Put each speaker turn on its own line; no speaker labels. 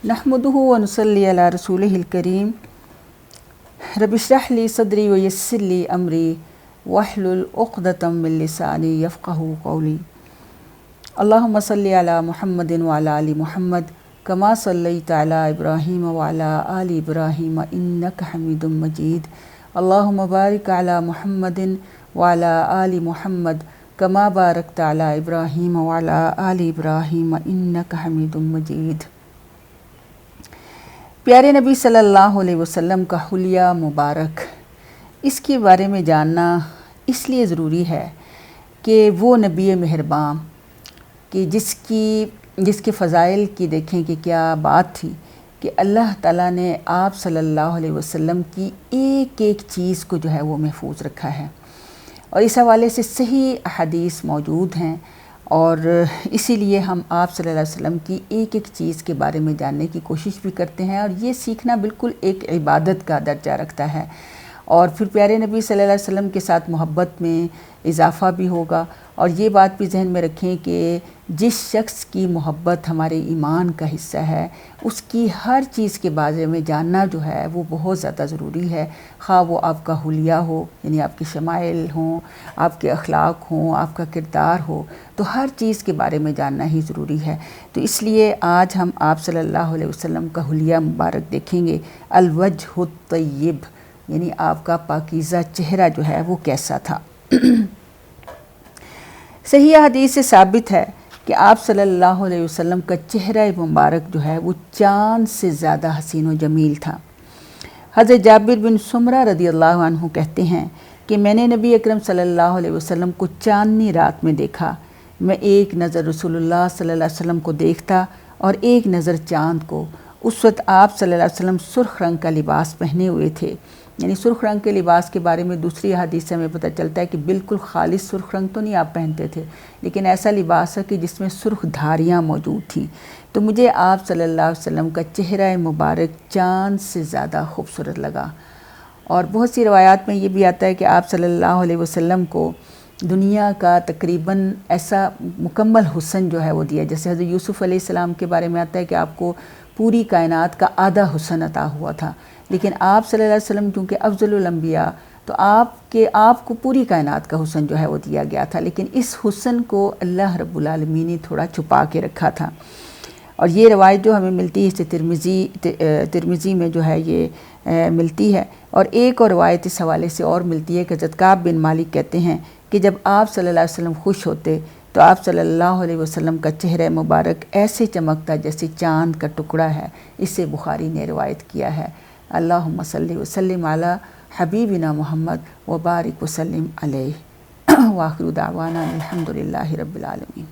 नहमदुहु व नुसल्ली अला रसूलिहिल करीम। रब्बि इश्रह ली सदरी व यस्सिर ली अमरी वहलुल उक़दतम मिन लिसानी यफ़क़हू क़ौली। अल्लाहुम्मा सल्लि अला मुहम्मदिन व अला आलि मुहम्मद कमा सल्लैता अला इब्राहीम व अला आलि इब्राहीम इन्नका हमीदुम मजीद। अल्लाहुम्मा बारिक अला मुहम्मदिन व अला आलि मुहम्मद कमा बारकता अला इब्राहीम व अला आलि इब्राहीम इन्नका हमीदुम मजीद। प्यारे नबी सल्लल्लाहु अलैहि वसल्लम का हुलिया मुबारक, इसके बारे में जानना इसलिए ज़रूरी है कि वो नबी मेहरबान कि जिसके फ़ज़ाइल की देखें कि क्या बात थी कि अल्लाह ताला ने आप सल्लल्लाहु अलैहि वसल्लम की एक एक चीज़ को जो है वो महफूज रखा है। और इस हवाले से सही अहादीस मौजूद हैं और इसीलिए हम आप सल्लल्लाहु अलैहि वसल्लम की एक एक चीज़ के बारे में जानने की कोशिश भी करते हैं और ये सीखना बिल्कुल एक इबादत का दर्जा रखता है। और फिर प्यारे नबी सल्लल्लाहु अलैहि वसल्लम के साथ मोहब्बत में इजाफ़ा भी होगा। और ये बात भी जहन में रखें कि जिस शख्स की मोहब्बत हमारे ईमान का हिस्सा है उसकी हर चीज़ के बारे में जानना जो है वो बहुत ज़्यादा ज़रूरी है। ख़ाह वो आपका हुलिया हो, यानी आपके शमाइल हों, आपके अखलाक हों, आपका किरदार हो, तो हर चीज़ के बारे में जानना ही ज़रूरी है। तो इसलिए आज हम आप सल्लल्लाहु अलैहि वसल्लम का हुलिया मुबारक देखेंगे, अलवजहु तय्यब, यानी आपका पाकीज़ा चेहरा जो है वो कैसा था। सही हदीस से साबित है कि आप सल्लल्लाहु अलैहि वसल्लम का चेहरा मुबारक जो है वो चाँद से ज़्यादा हसीन व जमील था। हज़रत जाबिर बिन सुमरा रदियल्लाहु अन्हु कहते हैं कि मैंने नबी अकरम सल्लल्लाहु अलैहि वसल्लम को चाँदनी रात में देखा। मैं एक नज़र रसूलुल्लाह सल्लल्लाहु अलैहि वसल्लम को देखता और एक नज़र चाँद को। उस वक्त आप सल्लल्लाहु अलैहि वसल्लम सुर्ख रंग का लिबास पहने हुए थे। यानी सुर्ख रंग के लिबास के बारे में दूसरी हदीस से हमें पता चलता है कि बिल्कुल खालिस सुर्ख रंग तो नहीं आप पहनते थे, लेकिन ऐसा लिबास है कि जिसमें सुर्ख धारियाँ मौजूद थीं। तो मुझे आप सल्लल्लाहु अलैहि वसल्लम का चेहरा मुबारक चाँद से ज़्यादा खूबसूरत लगा। और बहुत सी रवायात में ये भी आता है कि आप सल्लल्लाहु अलैहि वसल्लम को दुनिया का तकरीबन ऐसा मुकम्मल हुस्न जो है वो दिया, जैसे हज़रत यूसुफ़ अलैहिस्सलाम के बारे में आता है कि आपको पूरी कायनात का आधा हुस्न अता हुआ था। लेकिन आप सल्लल्लाहु अलैहि वसल्लम चूँकि अफ़ज़लुल अंबिया, तो आपको पूरी कायनात का हुस्न जो है वो दिया गया था, लेकिन इस हुस्न को अल्लाह रब्बुल आलमीन ने थोड़ा छुपा के रखा था। और ये रवायत जो हमें मिलती है इसे तिरमिज़ी में जो है ये मिलती है। और एक और रवायत इस हवाले से और मिलती है कि हज़रत काब बिन मालिक कहते हैं कि जब आप सल्लल्लाहु अलैहि वसल्लम खुश होते तो आप सल्लल्लाहु अलैहि वसल्लम का चेहरा मुबारक ऐसे चमकता जैसे चाँद का टुकड़ा है। इससे बुखारी ने रवायत किया है। अल्लाहुम्मा सल्लि व सल्लिम अला हबीबिना मुहम्मद व बारिक व सल्लिम अलैहि। व आखिरु दावाना अल्हम्दुलिल्लाहि रब्बिल आलमीन।